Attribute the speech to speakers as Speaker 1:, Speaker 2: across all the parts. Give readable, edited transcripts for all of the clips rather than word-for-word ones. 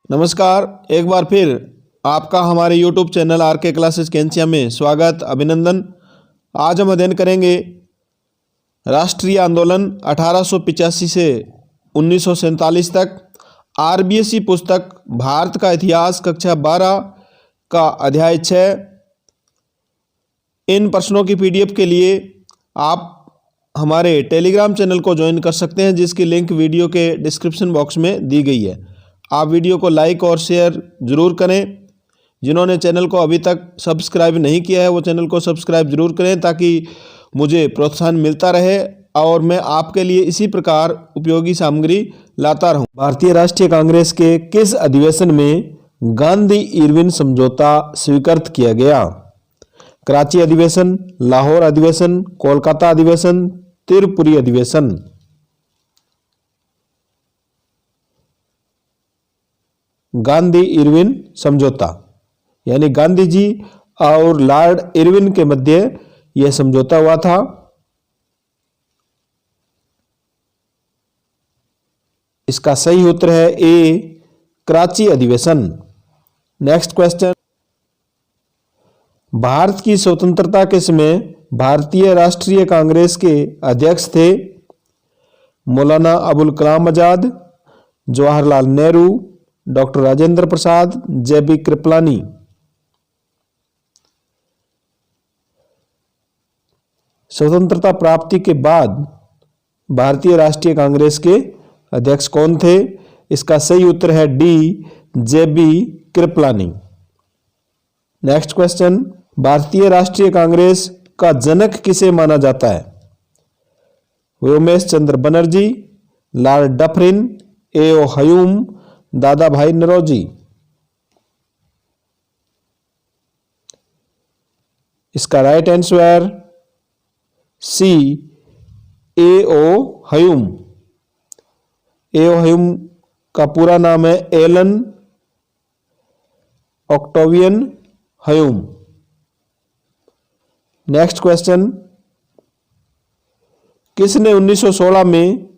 Speaker 1: नमस्कार, एक बार फिर आपका हमारे YouTube चैनल आर.के. क्लासेस कैंचिया में स्वागत अभिनंदन। आज हम अध्ययन करेंगे राष्ट्रीय आंदोलन 1885 से 1947 तक आरबीएसई पुस्तक भारत का इतिहास कक्षा 12 का अध्याय 6। इन प्रश्नों की पीडीएफ के लिए आप हमारे टेलीग्राम चैनल को ज्वाइन कर सकते हैं, जिसकी लिंक वीडियो के डिस्क्रिप्शन बॉक्स में दी गई है। आप वीडियो को लाइक और शेयर ज़रूर करें। जिन्होंने चैनल को अभी तक सब्सक्राइब नहीं किया है वो चैनल को सब्सक्राइब जरूर करें, ताकि मुझे प्रोत्साहन मिलता रहे और मैं आपके लिए इसी प्रकार उपयोगी सामग्री लाता रहूं। भारतीय राष्ट्रीय कांग्रेस के किस अधिवेशन में गांधी इरविन समझौता स्वीकृत किया गया? कराची अधिवेशन, लाहौर अधिवेशन, कोलकाता अधिवेशन, त्रिपुरी अधिवेशन। गांधी इरविन समझौता, यानी गांधी जी और लॉर्ड इरविन के मध्य यह समझौता हुआ था। इसका सही उत्तर है ए, कराची अधिवेशन। नेक्स्ट क्वेश्चन, भारत की स्वतंत्रता के समय भारतीय राष्ट्रीय कांग्रेस के अध्यक्ष थे? मौलाना अबुल कलाम आजाद, जवाहरलाल नेहरू, डॉक्टर राजेंद्र प्रसाद, जे.बी. कृपलानी। स्वतंत्रता प्राप्ति के बाद भारतीय राष्ट्रीय कांग्रेस के अध्यक्ष कौन थे? इसका सही उत्तर है D, J B. Kripalani. Next question, भारतीय राष्ट्रीय कांग्रेस का जनक किसे माना जाता है? Umesh Chandra Banerjee, Lord Dufferin, A O. Hume, Dadabhai Naoroji. इसका right answer C, A O. Hume. A O. Hume का पूरा नाम है Allan Octavian Hume. Next question, किसने 1916 में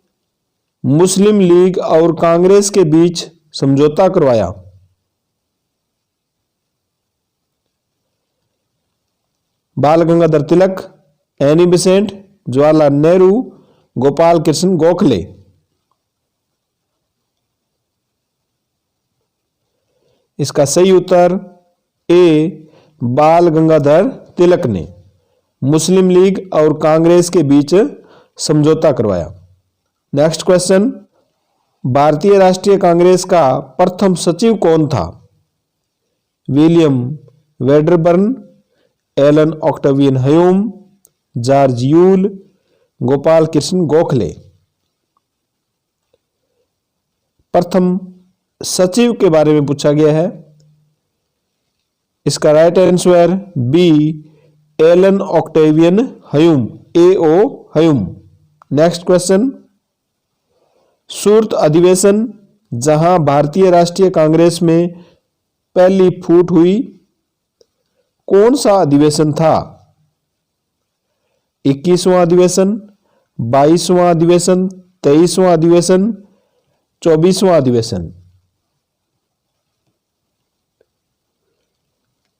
Speaker 1: मुस्लिम लीग और कांग्रेस के बीच समझौता करवाया? बाल गंगाधर तिलक, एनी बेसेंट, जवाहरलाल नेहरू, गोपाल कृष्ण गोखले। इसका सही उत्तर ए, बाल गंगाधर तिलक ने मुस्लिम लीग और कांग्रेस के बीच समझौता करवाया। नेक्स्ट क्वेश्चन, भारतीय राष्ट्रीय कांग्रेस का प्रथम सचिव कौन था? William Wedderburn, Allan Octavian Hume, George Yule, Gopal Krishna Gokhale. प्रथम सचिव के बारे में पूछा गया है। इसका right answer B, Allan Octavian Hume, A O. Hume. Next question, Surat अधिवेशन जहां भारतीय राष्ट्रीय कांग्रेस में पहली फूट हुई, कौन सा अधिवेशन था? 21वां अधिवेशन, 22वां अधिवेशन, 23वां अधिवेशन, 24वां अधिवेशन।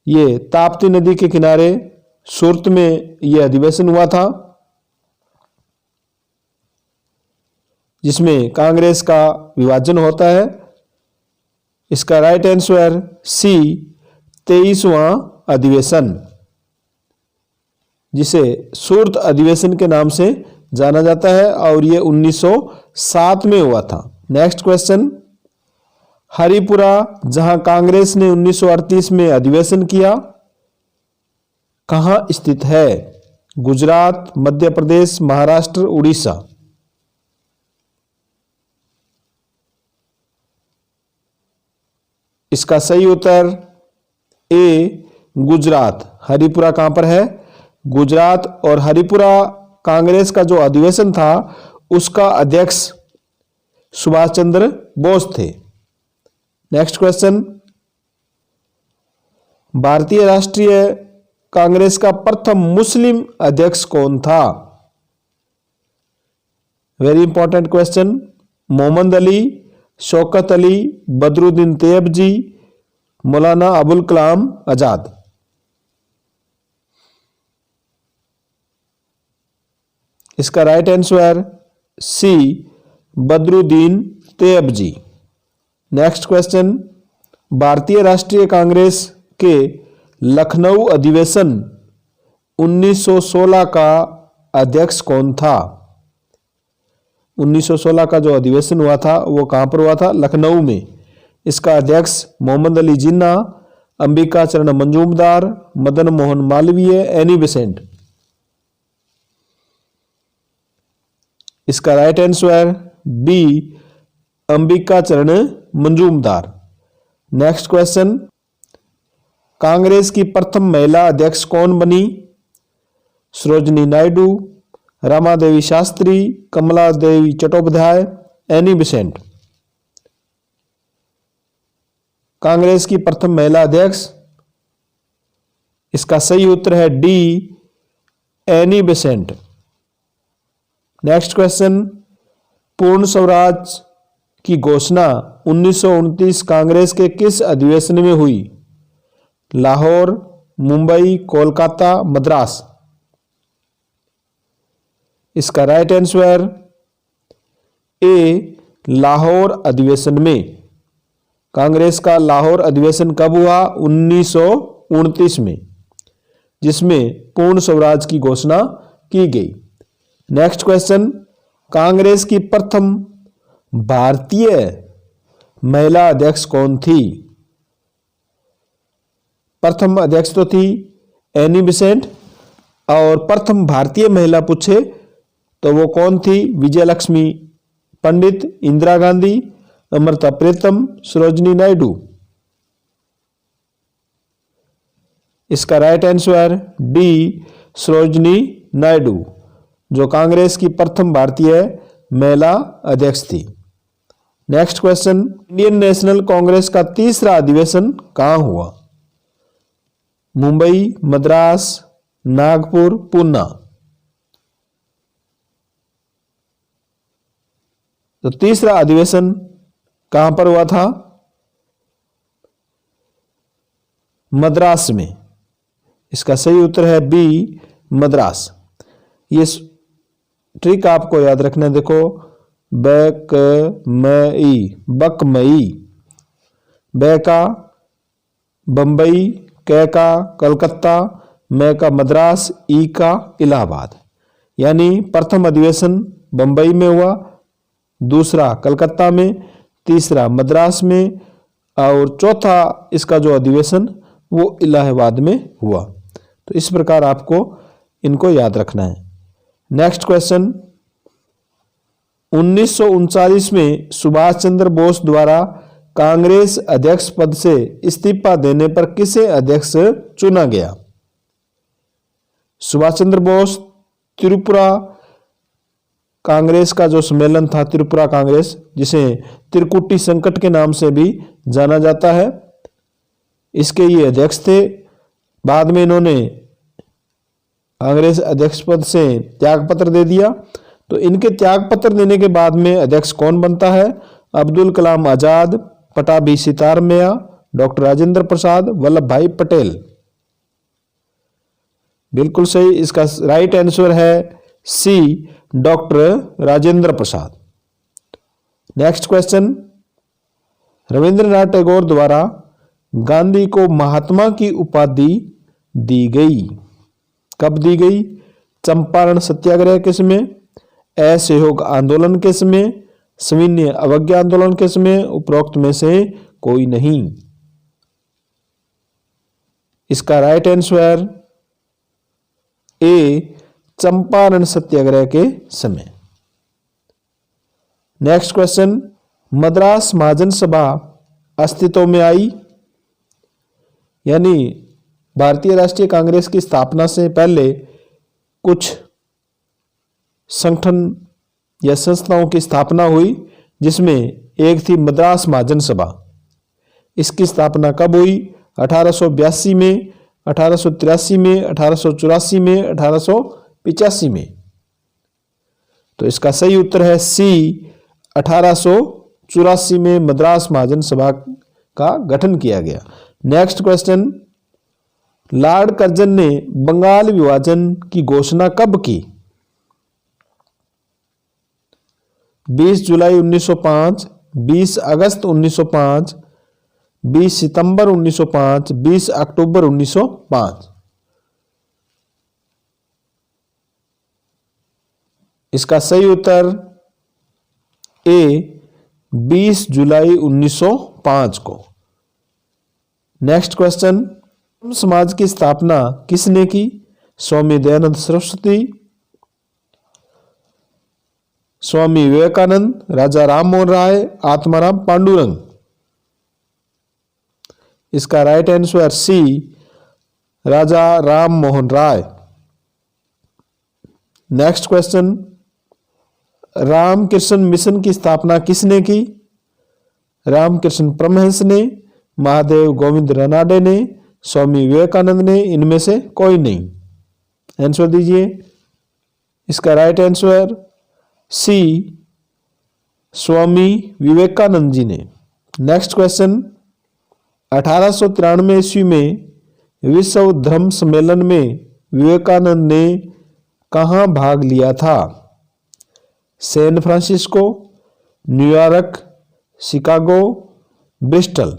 Speaker 1: ये ताप्ती नदी के किनारे सूरत में यह अधिवेशन हुआ था, जिसमें कांग्रेस का विभाजन होता है। इसका राइट आंसर सी, 23वां अधिवेशन, जिसे सूरत अधिवेशन के नाम से जाना जाता है और यह 1907 में हुआ था। नेक्स्ट क्वेश्चन, हरिपुरा जहां कांग्रेस ने 1938 में अधिवेशन किया, कहां स्थित है? गुजरात, मध्य प्रदेश, महाराष्ट्र, उड़ीसा। इसका सही उत्तर ए, गुजरात। हरिपुरा कहां पर है? गुजरात। और हरिपुरा कांग्रेस का जो अधिवेशन था उसका अध्यक्ष सुभाष चंद्र बोस थे। नेक्स्ट क्वेश्चन, भारतीय राष्ट्रीय कांग्रेस का प्रथम मुस्लिम अध्यक्ष कौन था? Very important question. Mohammad Ali, Shaukat Ali, Badruddin Tyabji, Maulana Abul Kalam Azad. इसका right answer C, Badruddin Tyabji. Next question, भारतीय राष्ट्रीय कांग्रेस के लखनऊ अधिवेशन 1916 का अध्यक्ष कौन था? 1916 का जो अधिवेशन हुआ था वो कहां पर हुआ था? लखनऊ में। इसका अध्यक्ष मोहम्मद अली जिन्ना, अंबिका चरण मंजूमदार, मदन मोहन मालवीय, एनी बेसेंट। इसका राइट आंसर बी, अंबिका चरण मंजूमदार। नेक्स्ट क्वेश्चन, कांग्रेस की प्रथम महिला अध्यक्ष कौन बनी? सरोजनी नायडू, रमा देवी शास्त्री, कमला देवी चट्टोपाध्याय, एनी बेसेंट। कांग्रेस की प्रथम महिला अध्यक्ष, इसका सही उत्तर है D, Annie Besant. Next question, पूर्ण स्वराज की घोषणा 1929 कांग्रेस के किस अधिवेशन में हुई? लाहौर, मुंबई, कोलकाता, मद्रास। इसका राइट आंसर ए, लाहौर अधिवेशन में। कांग्रेस का लाहौर अधिवेशन कब हुआ? 1929 में, जिसमें पूर्ण स्वराज की घोषणा की गई। नेक्स्ट क्वेश्चन, कांग्रेस की प्रथम भारतीय महिला अध्यक्ष कौन थी? प्रथम अध्यक्ष तो थी एनी बेसेंट, और प्रथम भारतीय महिला पूछे तो वो कौन थी? विजय लक्ष्मी पंडित, इंदिरा गांधी, अमृता प्रीतम, सरोजनी नायडू। इसका right answer D, Sarojini Naidu, जो कांग्रेस की प्रथम भारतीय महिला अध्यक्ष थी। Next question, Indian national Congress का तीसरा अधिवेशन कहां हुआ? मुंबई, मद्रास, नागपुर, पूना। तो तीसरा अधिवेशन कहां पर हुआ था? मद्रास में। इसका सही उत्तर है बी, मद्रास। ये ट्रिक आपको याद रखना है। देखो, बकमई, बकमई, ब का बंबई, क का कलकत्ता, म का मद्रास, ई का इलाहाबाद। यानी प्रथम अधिवेशन बंबई में हुआ, दूसरा कलकत्ता में, तीसरा मद्रास में, और चौथा इसका जो अधिवेशन वो इलाहाबाद में हुआ। तो इस प्रकार आपको इनको याद रखना है। नेक्स्ट क्वेश्चन, 1939 में सुभाष चंद्र बोस द्वारा कांग्रेस अध्यक्ष पद से इस्तीफा देने पर किसे अध्यक्ष चुना गया? सुभाष चंद्र बोस त्रिपुरा कांग्रेस का जो सम्मेलन था, त्रिपुरा कांग्रेस, जिसे त्रिकुटी संकट के नाम से भी जाना जाता है, इसके ये अध्यक्ष थे। बाद में इन्होंने कांग्रेस अध्यक्ष पद से त्यागपत्र दे दिया। तो इनके त्यागपत्र देने के बाद में अध्यक्ष कौन बनता है? अब्दुल कलाम आजाद, पटाभी सीतारमैया, डॉक्टर राजेंद्र प्रसाद, वल्लभ भाई पटेल। बिल्कुल सही। इसका राइट आंसर है सी, doctor Rajendra Prasad. Next question, Rabindranath Tagore द्वारा गांधी को महात्मा की उपाधि दी गई, कब दी गई? चंपारण सत्याग्रह के समय, असहयोग आंदोलन के समय, सविनय अवज्ञा आंदोलन के समय, उपरोक्त में से कोई नहीं। इसका राइट आंसर ए, चंपारण सत्याग्रह के समय। नेक्स्ट क्वेश्चन, मद्रास महाजन सभा अस्तित्व में आई, यानी भारतीय राष्ट्रीय कांग्रेस की स्थापना से पहले कुछ संगठन या संस्थाओं की स्थापना हुई, जिसमें एक थी मद्रास महाजन सभा। इसकी स्थापना कब हुई? 1882 में, 1883 में, 1884 में, 1885 में। तो इसका सही उत्तर है सी, 1884 1984 में मद्रास महाजन सभा का गठन किया गया। नेक्स्ट क्वेश्चन, लॉर्ड कर्जन ने बंगाल विभाजन की घोषणा कब की? 20 जुलाई 1905, 20 अगस्त 1905, 20 सितंबर 1905, 20 अक्टूबर 1905। इसका सही उत्तर ए 20 जुलाई 1905 को। नेक्स्ट क्वेश्चन, समाज की स्थापना किसने की? स्वामी दयानंद सरस्वती, स्वामी विवेकानंद, राजा राम मोहन राय, आत्माराम पांडुरंग। इसका राइट आंसर सी राजा Ram Mohan Roy. Next question, Ramakrishna mission की स्थापना किसने की? रामकृष्ण परमहंस ने, महादेव गोविंद रानाडे ने, स्वामी विवेकानंद ने, इनमें से कोई नहीं। आंसर दीजिए। इसका राइट आंसर सी स्वामी विवेकानंद जी ने। नेक्स्ट क्वेश्चन, 1893 ईस्वी में विश्व धर्म सम्मेलन में विवेकानंद ने कहाँ भाग लिया था? San Francisco, New York, Chicago, Bristol.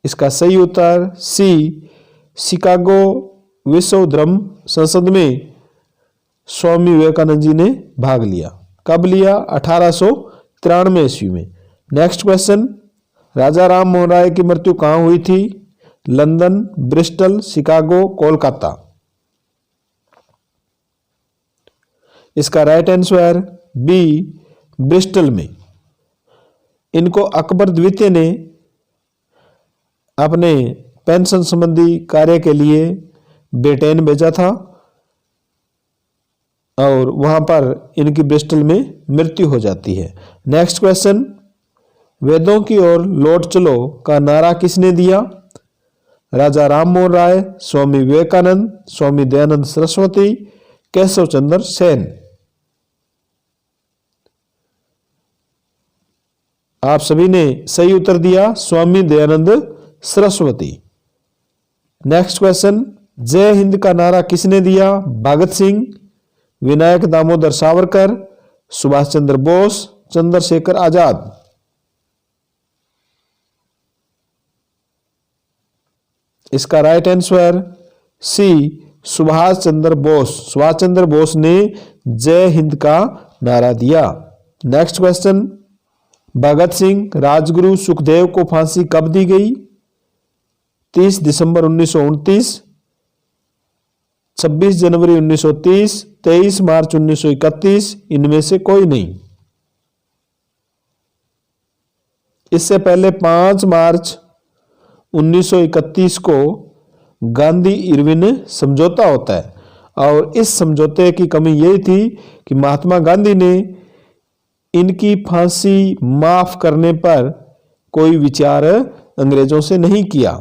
Speaker 1: इसका सही उत्तर सी शिकागो विश्व धर्म संसद में स्वामी विवेकानंद जी ने भाग लिया। कब लिया? 1893 ईस्वी में। नेक्स्ट क्वेश्चन, राजा राम मोहन राय की मृत्यु कहाँ हुई थी? London, Bristol, Chicago, Kolkata. इसका राइट आंसर बी ब्रिस्टल में। इनको अकबर द्वितीय ने अपने पेंशन संबंधी कार्य के लिए ब्रिटेन भेजा था और वहां पर इनकी ब्रिस्टल में मृत्यु हो जाती है। नेक्स्ट क्वेश्चन, वेदों की ओर लौट चलो का नारा किसने दिया? राजा राम मोहन राय, स्वामी विवेकानंद, स्वामी दयानंद सरस्वती, केशव चंद्र सेन। आप सभी ने सही उत्तर दिया, स्वामी दयानंद सरस्वती। नेक्स्ट क्वेश्चन, जय हिंद का नारा किसने दिया? भगत सिंह, विनायक दामोदर सावरकर, सुभाष चंद्र बोस, चंद्रशेखर आजाद। इसका राइट आंसर सी सुभाष चंद्र बोस। सुभाष चंद्र बोस ने जय हिंद का नारा दिया। नेक्स्ट क्वेश्चन, भगत सिंह, राजगुरु, सुखदेव को फांसी कब दी गई? 30 दिसंबर 1929, 26 जनवरी 1930, 23 मार्च 1931, इनमें से कोई नहीं। इससे पहले 5 मार्च 1931 को गांधी इरविन समझौता होता है और इस समझौते की कमी यही थी कि महात्मा गांधी ने इनकी फांसी माफ करने पर कोई विचार अंग्रेजों से नहीं किया।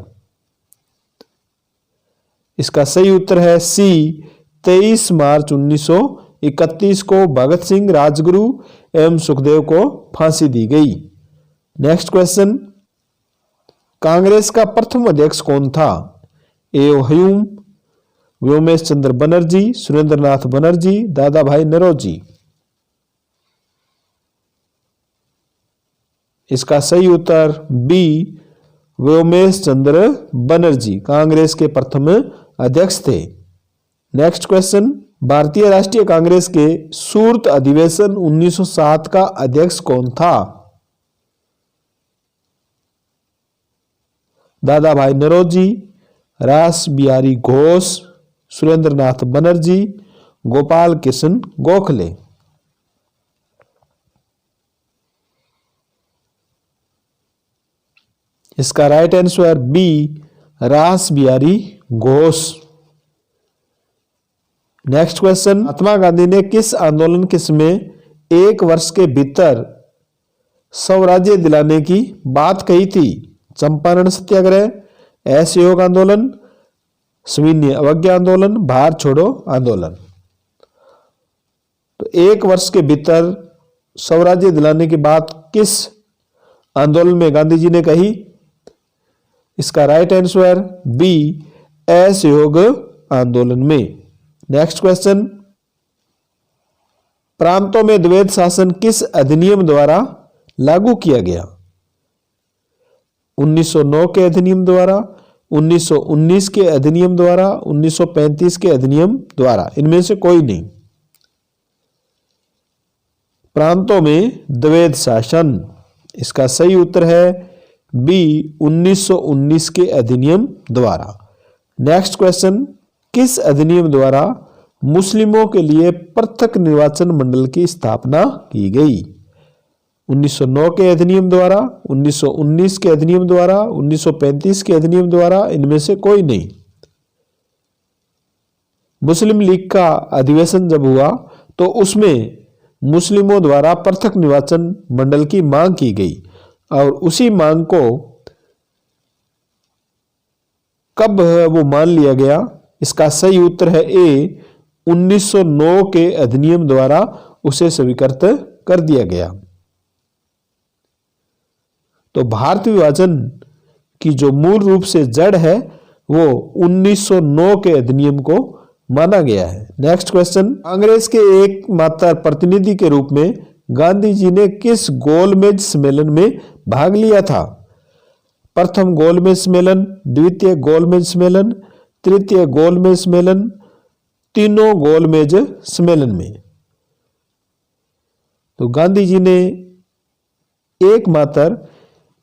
Speaker 1: इसका सही उत्तर है सी 23 मार्च 1931 को भगत सिंह, राजगुरु एवं सुखदेव को फांसी दी गई। नेक्स्ट क्वेश्चन, कांग्रेस का प्रथम अध्यक्ष कौन था? ए हयूम, व्योमेश चंद्र बनर्जी, सुरेंद्रनाथ बनर्जी, दादा भाई नौरोजी। इसका सही उत्तर बी व्योमेश चंद्र बनर्जी कांग्रेस के प्रथम अध्यक्ष थे। नेक्स्ट क्वेश्चन, भारतीय राष्ट्रीय कांग्रेस के सूरत अधिवेशन 1907 का अध्यक्ष कौन था? दादा भाई नौरोजी, रास बिहारी घोष, सुरेंद्रनाथ बनर्जी, गोपाल कृष्ण गोखले। इसका राइट आंसर बी रास बिहारी घोष। नेक्स्ट क्वेश्चन, महात्मा गांधी ने किस आंदोलन के समय 1 वर्ष के भीतर स्वराज्य दिलाने की बात कही थी? चंपारण सत्याग्रह, असहयोग आंदोलन, सविनय अवज्ञा आंदोलन, भारत छोड़ो आंदोलन। तो 1 वर्ष के भीतर स्वराज्य दिलाने की बात किस आंदोलन में गांधी जी ने कही? इसका राइट आंसर बी, असहयोग आंदोलन में। नेक्स्ट क्वेश्चन, प्रांतों में द्वैध शासन किस अधिनियम द्वारा लागू किया गया? 1909 के अधिनियम द्वारा, 1919 के अधिनियम द्वारा, 1935 के अधिनियम द्वारा, इनमें से कोई नहीं। प्रांतों में द्वैध शासन, इसका सही उत्तर है बी, 1919 के अधिनियम द्वारा। नेक्स्ट क्वेश्चन, किस अधिनियम द्वारा मुस्लिमों के लिए पृथक निर्वाचन मंडल की स्थापना की गई? 1909 के अधिनियम द्वारा, 1919 के अधिनियम द्वारा, 1935 के अधिनियम द्वारा, इनमें से कोई नहीं। मुस्लिम लीग का अधिवेशन जब हुआ तो उसमें मुस्लिमों द्वारा पृथक निर्वाचन मंडल की मांग की गई और उसी मांग को कब वो मान लिया गया? इसका सही उत्तर है ए, 1909 के अधिनियम द्वारा उसे स्वीकृत कर दिया गया। तो भारत विभाजन की जो मूल रूप से जड़ है वो 1909 के अधिनियम को माना गया है। नेक्स्ट क्वेश्चन, कांग्रेस के एकमात्र प्रतिनिधि के रूप में गांधी जी ने किस गोलमेज सम्मेलन में भाग लिया था? प्रथम गोलमेज सम्मेलन, द्वितीय गोलमेज सम्मेलन, तृतीय गोलमेज सम्मेलन, तीनों गोलमेज सम्मेलन में। तो गांधी जी ने एकमात्र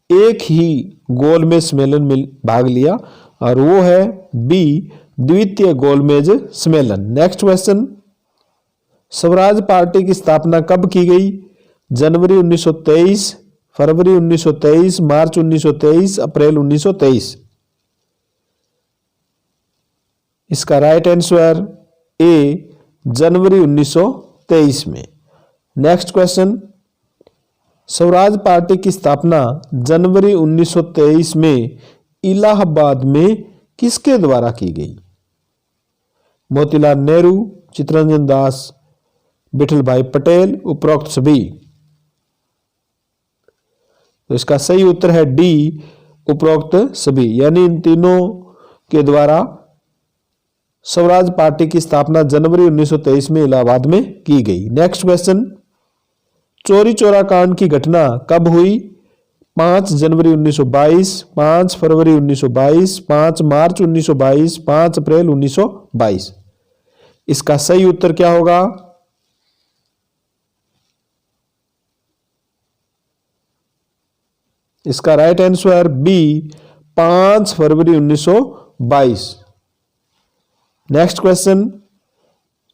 Speaker 1: एक ही गोलमेज सम्मेलन में भाग लिया और वो है बी, द्वितीय गोलमेज सम्मेलन। नेक्स्ट क्वेश्चन, स्वराज पार्टी की स्थापना कब की गई? जनवरी 1923, फरवरी 1923, मार्च 1923, अप्रैल 1923। इसका राइट आंसर ए, जनवरी 1923 में। नेक्स्ट क्वेश्चन, स्वराज पार्टी की स्थापना जनवरी 1923 में इलाहाबाद में किसके द्वारा की गई? मोतीलाल नेहरू, चित्तरंजन दास, विठल भाई पटेल, उपरोक्त सभी। तो इसका सही उत्तर है डी, उपरोक्त सभी, यानी इन तीनों के द्वारा स्वराज पार्टी की स्थापना जनवरी 1923 में इलाहाबाद में की गई। नेक्स्ट क्वेश्चन, चौरी चौरा कांड की घटना कब हुई? 5 जनवरी 1922, 5 फरवरी 1922, 5 मार्च 1922, 5 अप्रैल 1922। इसका सही उत्तर क्या होगा? इसका राइट आंसर बी, 5 फरवरी 1922। नेक्स्ट क्वेश्चन,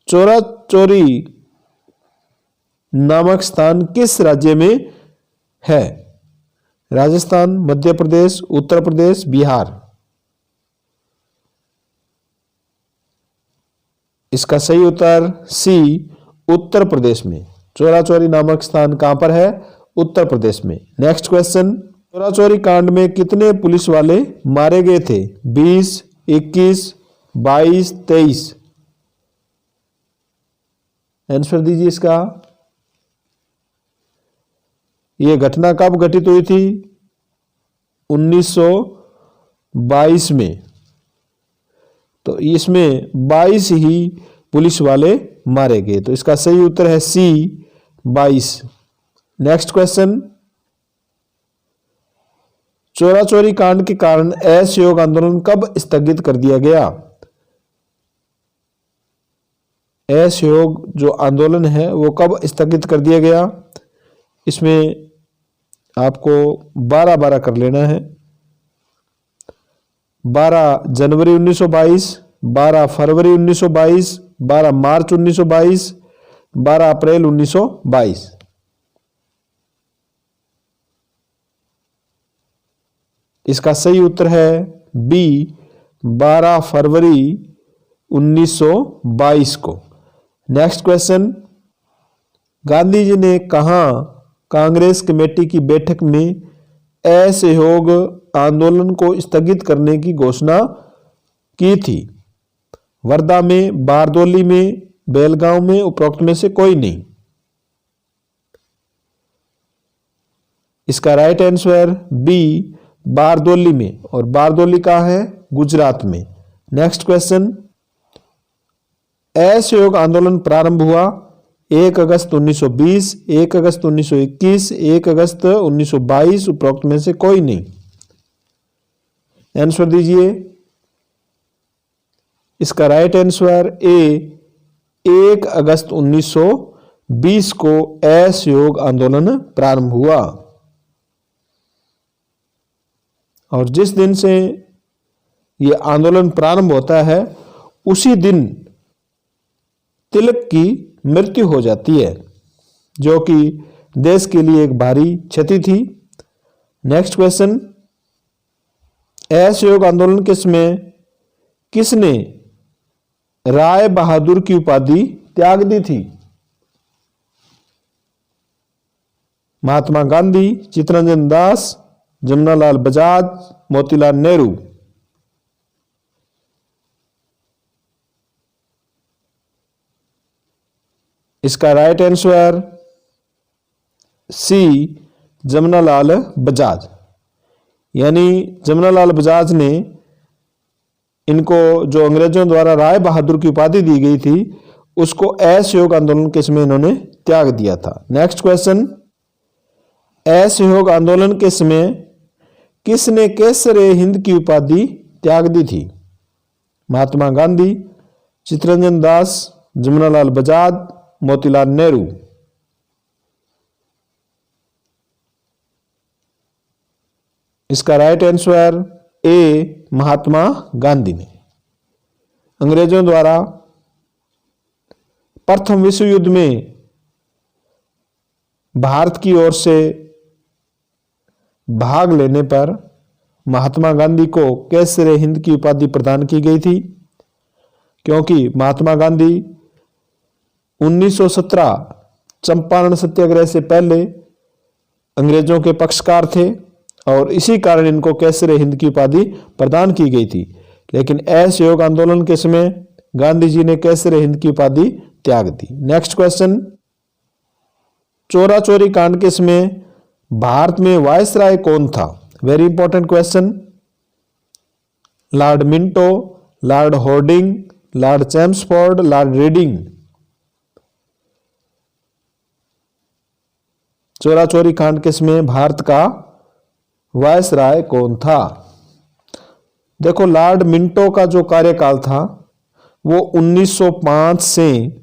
Speaker 1: चौरा चौरी नामक स्थान किस राज्य में है? राजस्थान, मध्य प्रदेश, उत्तर प्रदेश, बिहार। इसका सही उत्तर सी, उत्तर प्रदेश में। चौरा चौरी नामक स्थान कहां पर है? उत्तर प्रदेश में। नेक्स्ट क्वेश्चन, चौरा चौरी कांड में कितने पुलिस वाले मारे गए थे? 20, 21, 22, 23। आंसर दीजिए इसका। यह घटना कब घटित हुई थी? 1922 में। तो इसमें 22 ही पुलिस वाले मारे गए। तो इसका सही उत्तर है सी, 22। नेक्स्ट क्वेश्चन, चौरा चौरी कांड के कारण असहयोग आंदोलन कब स्थगित कर दिया गया? असहयोग जो आंदोलन है वो कब स्थगित कर दिया गया? इसमें आपको 12-12 कर लेना है। 12 जनवरी 1922, 12 फरवरी 1922, 12 मार्च 1922, 12 अप्रैल 1922। इसका सही उत्तर है बी, 12 फरवरी 1922 को। नेक्स्ट क्वेश्चन, गांधी जी ने कहां कांग्रेस कमेटी की बैठक में असहयोग आंदोलन को स्थगित करने की घोषणा की थी? वर्धा में, बारदोली में, बेलगांव में, उपरोक्त में से कोई नहीं। इसका राइट आंसर बी बारदोली में, और बारदोली कहाँ है? गुजरात में। नेक्स्ट क्वेश्चन, असहयोग आंदोलन प्रारंभ हुआ 1 अगस्त 1920, 1 अगस्त 1921, 1 अगस्त 1922, उपरोक्त में से कोई नहीं। आंसर दीजिए। इसका राइट आंसर ए 1 अगस्त 1920 को असहयोग आंदोलन प्रारंभ हुआ, और जिस दिन से ये आंदोलन प्रारंभ होता है उसी दिन तिलक की मृत्यु हो जाती है, जो कि देश के लिए एक भारी क्षति थी। नेक्स्ट क्वेश्चन, असहयोग आंदोलन के समय किसने राय बहादुर की उपाधि त्याग दी थी? महात्मा गांधी, चित्तरंजन दास, जमनालाल बजाज, मोतीलाल नेहरू। इसका right answer C Jamnalal Bajaj, यानी जमनालाल बजाज ने इनको, जो अंग्रेजों द्वारा राय बहादुर की उपाधि दी गई थी, उसको असहयोग आंदोलन के समय इन्होंने त्याग दिया था। नेक्स्ट क्वेश्चन, असहयोग आंदोलन के समय किसने केसरे हिंद की उपाधि त्याग दी थी? महात्मा गांधी, चित्तरंजन दास, जमनालाल बजाज, मोतीलाल नेहरू। इसका right answer A Mahatma Gandhi ने। अंग्रेजों द्वारा प्रथम विश्व युद्ध में भारत की ओर से भाग लेने पर महात्मा गांधी को केसरे हिंद की उपाधि प्रदान की गई थी, क्योंकि महात्मा गांधी 1917 चंपारण सत्याग्रह से पहले अंग्रेजों के पक्षकार थे, और इसी कारण इनको केसरे हिंद की उपाधि प्रदान की गई थी। लेकिन असहयोग आंदोलन के समय गांधी जी ने केसरे हिंद की उपाधि त्याग दी। नेक्स्ट क्वेश्चन, चोरा चोरी कांड के समय भारत में वायसराय कौन था? Very important question. Lord Minto, Lord Harding, Lord Chelmsford, Lord reading. चोरा चोरी कांड के समय भारत का वायसराय कौन था? देखो, लॉर्ड मिंटो का जो कार्यकाल था वो 1905 से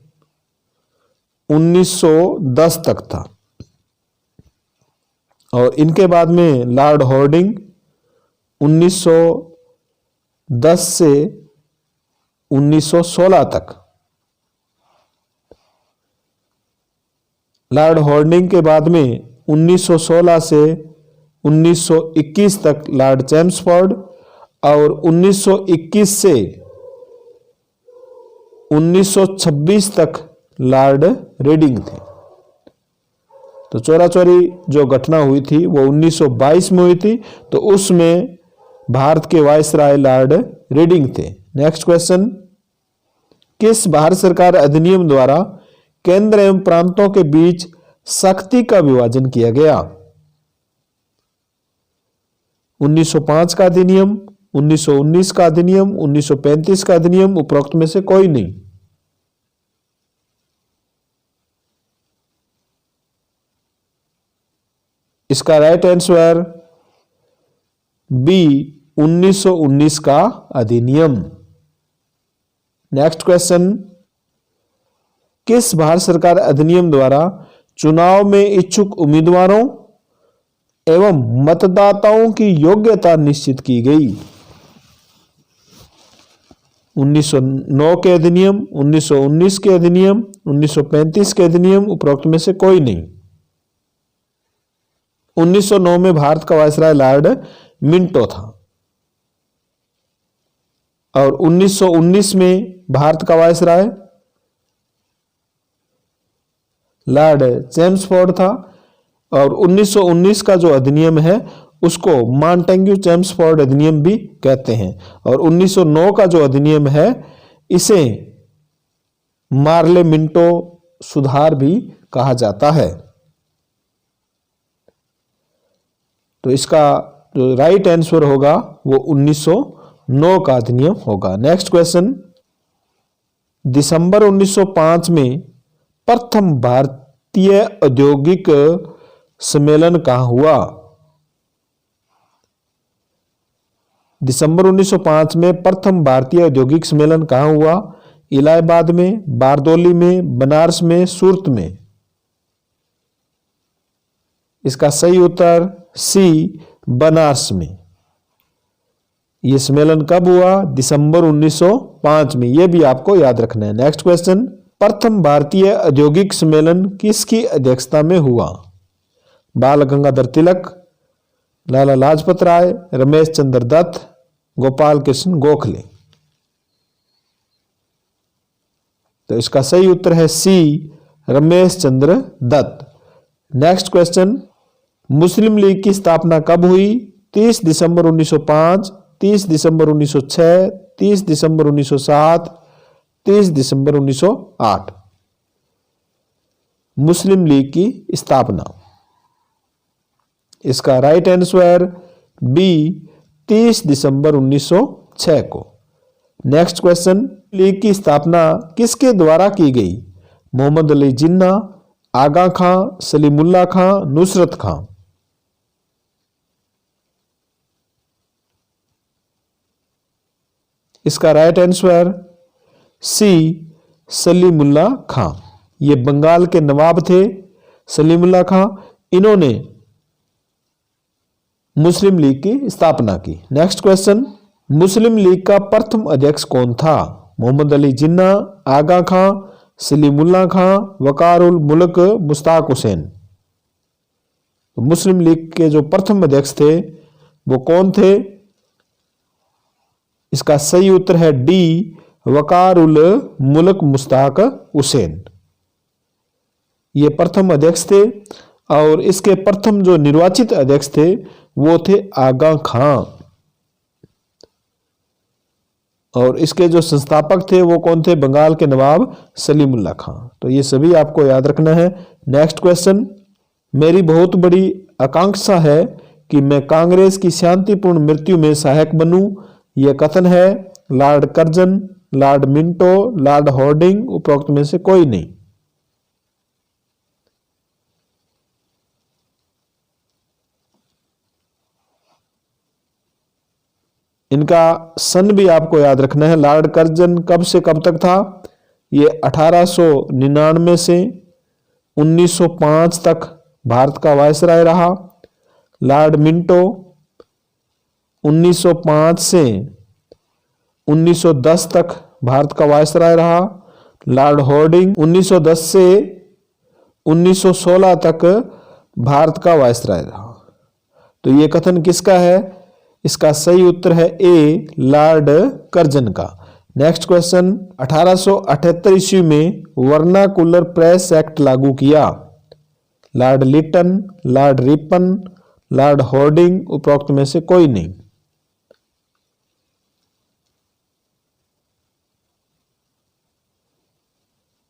Speaker 1: 1910 तक था, और इनके बाद में लॉर्ड हॉर्डिंग 1910 से 1916 तक। लॉर्ड हॉर्डिंग के बाद में 1916 से 1921 तक लॉर्ड चैम्सफोर्ड, और 1921 से 1926 तक लॉर्ड रीडिंग थे। तो चोरा चोरी जो घटना हुई थी वो 1922 में हुई थी, तो उसमें भारत के वायसराय लॉर्ड रीडिंग थे। नेक्स्ट क्वेश्चन, किस भारत सरकार अधिनियम द्वारा केंद्र एवं प्रांतों के बीच शक्ति का विभाजन किया गया? 1905 का अधिनियम, 1919 का अधिनियम, 1935 का अधिनियम, उपरोक्त में से कोई नहीं। इसका राइट आंसर बी 1919 का अधिनियम। नेक्स्ट क्वेश्चन, किस भारत सरकार अधिनियम द्वारा चुनाव में इच्छुक उम्मीदवारों एवं मतदाताओं की योग्यता निश्चित की गई? 1909 के अधिनियम, 1919 के अधिनियम, 1935 के अधिनियम, उपरोक्त में से कोई नहीं। 1909 में भारत का वायसराय लॉर्ड मिंटो था, और 1919 में भारत का वायसराय लॉर्ड चैम्सफोर्ड था, और 1919 का जो अधिनियम है उसको मॉन्टेग्यू चैम्सफोर्ड अधिनियम भी कहते हैं, और 1909 का जो अधिनियम है इसे मार्ले मिंटो सुधार भी कहा जाता है। तो इसका जो राइट आंसर होगा वो 1909 का अधिनियम होगा। नेक्स्ट क्वेश्चन, दिसंबर 1905 में प्रथम भारतीय औद्योगिक सम्मेलन कहाँ हुआ? दिसंबर 1905 में प्रथम भारतीय औद्योगिक सम्मेलन कहाँ हुआ? इलाहाबाद में, बारदौली में, बनारस में, सूरत में। इसका सही उत्तर सी, बनारस में। यह सम्मेलन कब हुआ? दिसंबर 1905 में। यह भी आपको याद रखना है। नेक्स्ट क्वेश्चन, प्रथम भारतीय औद्योगिक सम्मेलन किसकी अध्यक्षता में हुआ? बाल गंगाधर तिलक, लाला लाजपत राय, रमेश चंद्र दत्त, गोपाल कृष्ण गोखले। तो इसका सही उत्तर है सी, रमेश चंद्र दत्त। नेक्स्ट क्वेश्चन, मुस्लिम लीग की स्थापना कब हुई? 30 दिसंबर 1905, 30 दिसंबर 1906, 30 दिसंबर 1907, 30 दिसंबर 1908। मुस्लिम लीग की स्थापना, इसका राइट आंसर बी, 30 दिसंबर 1906 को। नेक्स्ट क्वेश्चन, लीग की स्थापना किसके द्वारा की गई? मोहम्मद अली जिन्ना, आगा खां, सलीमुल्लाह खां, नुसरत खां। इसका राइट आंसर सी, सलीमुल्लाह खां। ये बंगाल के नवाब थे सलीमुल्लाह खां, इन्होंने मुस्लिम लीग की स्थापना की। नेक्स्ट क्वेश्चन, मुस्लिम लीग का प्रथम अध्यक्ष कौन था? मोहम्मद अली जिन्ना, आगा खां, सलीमुल्लाह खां, वकार उल मुल्क, मुश्ताक हुसैन। तो मुस्लिम लीग के जो प्रथम अध्यक्ष थे वो कौन थे? इसका सही उत्तर है डी, वकार उल मुल्क मुश्ताक हुसैन। ये प्रथम अध्यक्ष थे और इसके प्रथम जो निर्वाचित अध्यक्ष थे वो थे आगा खां, और इसके जो संस्थापक थे वो कौन थे? बंगाल के नवाब सलीमुल्लाह खां। तो ये सभी आपको याद रखना है। नेक्स्ट क्वेश्चन, मेरी बहुत बड़ी आकांक्षा है कि मैं कांग्रेस की शांतिपूर्ण मृत्यु में सहायक बनूं। यह कथन है Lord Curzon, Lord Minto, Lord Hardinge, उपरोक्त में से कोई नहीं। इनका सन भी आपको याद रखना है। लॉर्ड कर्जन कब से कब तक था? ये 1899 से 1905 तक भारत का वायसराय रहा। लॉर्ड मिंटो 1905 से 1910 तक भारत का वायसराय रहा। लॉर्ड हॉर्डिंग 1910 से 1916 तक भारत का वायसराय रहा। तो ये कथन किसका है? इसका सही उत्तर है ए, लॉर्ड कर्जन का। नेक्स्ट क्वेश्चन, 1878 ईस्वी में वर्नाकुलर प्रेस एक्ट लागू किया। Lord Lytton, Lord Ripon, Lord Hardinge, उपरोक्त में से कोई नहीं।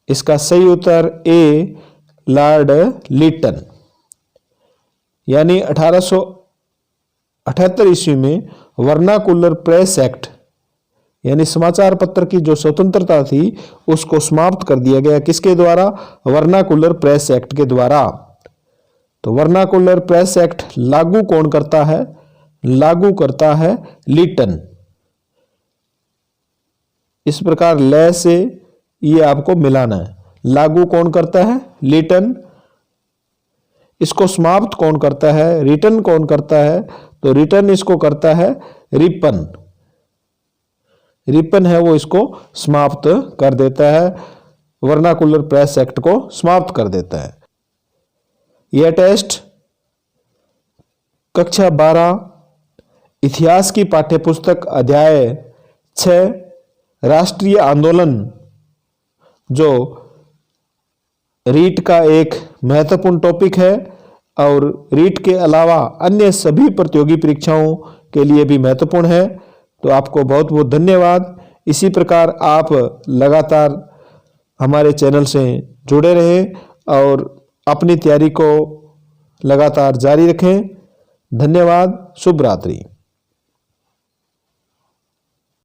Speaker 1: इसका सही उत्तर ए, लॉर्ड लिटन। यानी 1878 ईस्वी में वर्नाकुलर प्रेस एक्ट यानी समाचार पत्र की जो स्वतंत्रता थी उसको समाप्त कर दिया गया। किसके द्वारा? वर्नाकुलर प्रेस एक्ट के द्वारा। तो वर्नाकुलर प्रेस एक्ट लागू कौन करता है? लागू करता है लिटन। इस प्रकार लय से ये आपको मिलाना है। लागू कौन करता है? लिटन। इसको समाप्त कौन करता है? रिटर्न कौन करता है? तो रिटर्न इसको करता है रिपन। रिपन है वो इसको समाप्त कर देता है, वर्नाकुलर प्रेस एक्ट को समाप्त कर देता है। यह टेस्ट कक्षा 12 इतिहास की पाठ्यपुस्तक अध्याय 6 राष्ट्रीय आंदोलन जो रीट का एक महत्वपूर्ण टॉपिक है और रीट के अलावा अन्य सभी प्रतियोगी परीक्षाओं के लिए भी महत्वपूर्ण है। तो आपको बहुत बहुत धन्यवाद। इसी प्रकार आप लगातार हमारे चैनल से जुड़े रहें और अपनी तैयारी को लगातार जारी रखें। धन्यवाद। शुभ रात्रि।